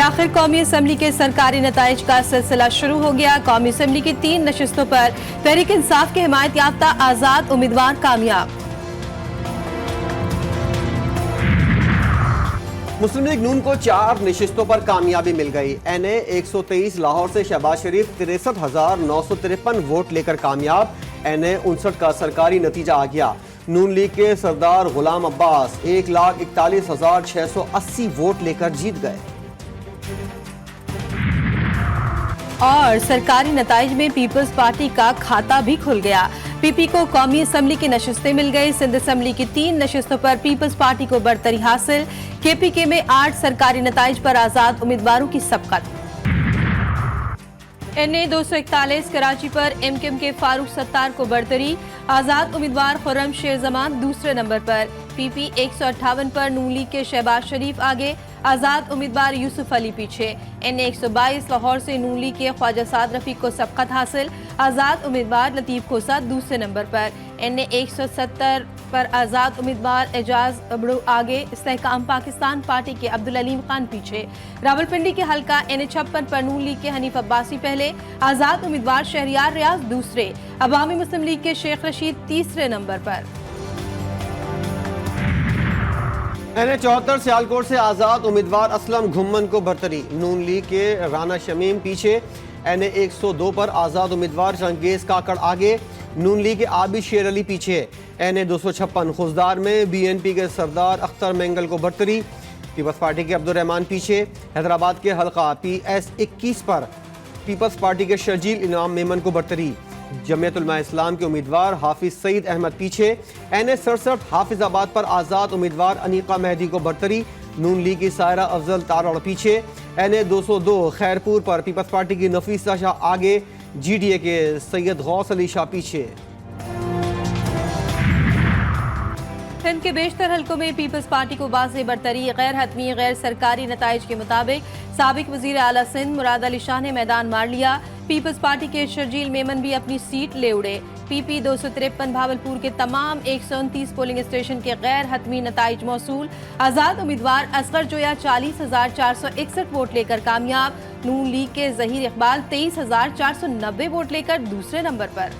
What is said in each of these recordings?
आखिर कौमी असम्बली के सरकारी नताइज का सिलसिला शुरू हो गया। कौमी असम्बली की 3 नशिस्तों पर तहरीक इंसाफ के हिमायत याफ्ता आजाद उम्मीदवार कामयाब। मुस्लिम लीग नून को 4 नशिस्तों पर कामयाबी मिल गई। NA 123 लाहौर से शहबाज शरीफ 63,953 वोट लेकर कामयाब। NA 59 का सरकारी नतीजा आ गया। नून लीग के सरदार गुलाम अब्बास 1,41,680 वोट लेकर जीत गए। और सरकारी नताइज में पीपल्स पार्टी का खाता भी खुल गया। PP को कौमी असम्बली की नशिस्तें मिल गई। सिंध असम्बली की 3 नशिस्तों पर पीपल्स पार्टी को बढ़तरी हासिल। KPK में 8 सरकारी नताइज पर आजाद उम्मीदवारों की सबकत। NA 241 कराची पर MKM के फारूक सत्तार को बढ़तरी। आजाद उम्मीदवार खुर्रम शेर जमान दूसरे नंबर पर। PP 158 पर नून लीग के शहबाज शरीफ आगे, आजाद उम्मीदवार यूसुफ अली पीछे। NA 122 लाहौर से नून लीग के ख्वाजा साद रफीक को सबकत हासिल। आजाद उम्मीदवार लतीफ खोसा दूसरे नंबर पर। NA 170 पर आजाद उम्मीदवार एजाज अबड़ू आगे, इस्तेहकाम पाकिस्तान पार्टी के अब्दुल अलीम खान पीछे। रावलपिंडी के हल्का NA 56 पर नून लीग के हनीफ अब्बासी पहले, आजाद उम्मीदवार शहरियार रियाज दूसरे। अवामी मुस्लिम लीग के शेख रशीद तीसरे नंबर पर। NA 74 सियालकोट से आजाद उम्मीदवार असलम घुम्मन को बढ़तरी। नून लीग के राना शमीम पीछे। NA 102 पर आजाद उम्मीदवार चंगेज काकड़ आगे, नून लीग के आबिद शेर अली पीछे। NA 256 खुजदार में BNP के सरदार अख्तर मेंगल को बढ़तरी। पीपल्स पार्टी के अब्दुल रहमान पीछे। हैदराबाद के हल्का PS 21 पर पीपल्स पार्टी के शर्जील इनाम मेमन को बढ़तरी। जमीयत उलमा इस्लाम के उम्मीदवार हाफिज सईद अहमद पीछे। NA 67 हाफिजाबाद पर आजाद उम्मीदवार अनीका मेहदी को बढ़तरी। नून लीग की सायरा अफजल तारड़ पीछे। NA 202 खैरपुर पर पीपल्स पार्टी की नफीसा शाह आगे, GDA के सैयद गौस अली शाह पीछे। सिंध के बेशतर हल्कों में पीपल्स पार्टी को वाज़ेह बढ़तरी। गैर हतमी गैर सरकारी नताइज के मुताबिक साबिक वजीर आला सिंध मुराद अली शाह ने मैदान मार लिया। पीपल्स पार्टी के शर्जील मेमन भी अपनी सीट ले उड़े। PP 253 भावलपुर के तमाम 129 पोलिंग स्टेशन के गैर हतमी नताइज मौसूल। आजाद उम्मीदवार असगर जोया 40,461 वोट लेकर कामयाब। नून लीग के जहीर इकबाल 23,490 वोट लेकर दूसरे नंबर पर।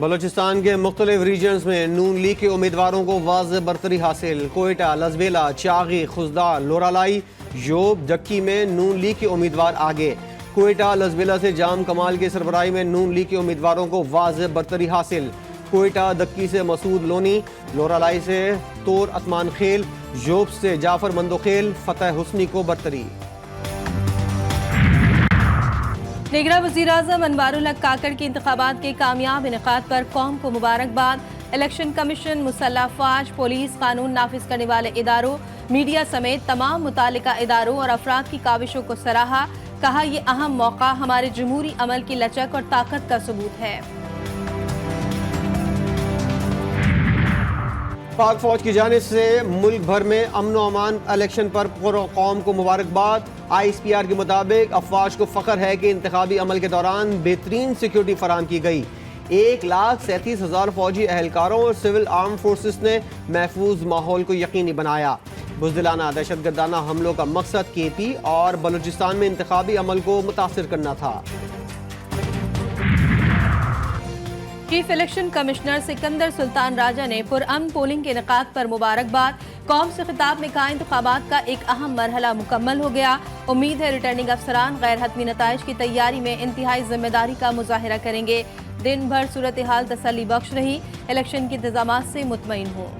बलोचिस्तान के मुख्तलिफ रीजन्स में नून लीग के उम्मीदवारों को वाज़ेह बढ़तरी हासिल। कोयटा, लजबेला, चागी, खुजदार, लोरालाई, योब, जक्की में नून लीग के उम्मीदवार आगे। कोयटा लजबेला से जाम कमाल की सरबराही में नून लीग के उम्मीदवारों को वाज़ेह बढ़तरी हासिल। कोयटा दक्की से मसूद लोनी, लोरालाई से तोर अतमान खेल, योब से जाफर मंदोखेल, फतेह हुस्नी को बढ़तरी। निगरान वज़ीर आज़म अनवारुल हक काकड़ के इंतखाबात के कामयाब इनेकाद पर कौम को मुबारकबाद। इलेक्शन कमीशन, मुसल्लह अफवाज, पुलिस, कानून नाफिज करने वाले इदारों, मीडिया समेत तमाम मुतालिका इदारों और अफराद की काविशों को सराहा। कहा, ये अहम मौका हमारे जमहूरी अमल की लचक और ताकत का सबूत है। पाक फौज की जानिब से मुल्क भर में अमन व अमान इलेक्शन पर कौम को मुबारकबाद। ISPR के मुताबिक अफवाज को फ़ख्र है कि इंतखाबी अमल के दौरान बेहतरीन सिक्योरिटी फराम की गई। 1,37,000 फौजी एहलकारों और सिविल आर्म फोर्सेस ने महफूज माहौल को यकीनी बनाया। बुज़दिलाना दहशतगर्दाना हमलों का मकसद KP और बलूचिस्तान में इंतखाबी अमल को मुतासिर करना था। Chief election commissioner Sikandar Sultan Raja ने पुरअमन पोलिंग के इनेकाद पर मुबारकबाद। कौम से खिताब में कहा, इंतखाबात का एक अहम मरहला मुकम्मल हो गया। उम्मीद है रिटर्निंग अफसरान गैर हतमी नताइज की तैयारी में इंतहाई जिम्मेदारी का मुजाहिरा करेंगे। दिन भर सूरत हाल तसल्ली बख्श रही। इलेक्शन के इंतजामात से मुतमईन हूँ।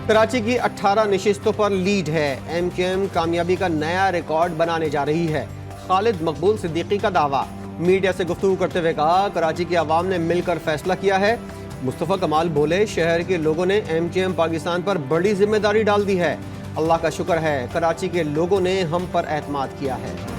कराची की 18 नशिस्तों पर लीड है। MKM कामयाबी का नया रिकॉर्ड बनाने जा रही है। खालिद मकबूल सिद्दीकी का दावा। मीडिया से गुफ्तगू करते हुए कहा, कराची की आवाम ने मिलकर फैसला किया है। मुस्तफ़ा कमाल बोले, शहर के लोगों ने MKM पाकिस्तान पर बड़ी जिम्मेदारी डाल दी है। अल्लाह का शुक्र है, कराची के लोगों ने हम पर एतमाद किया है।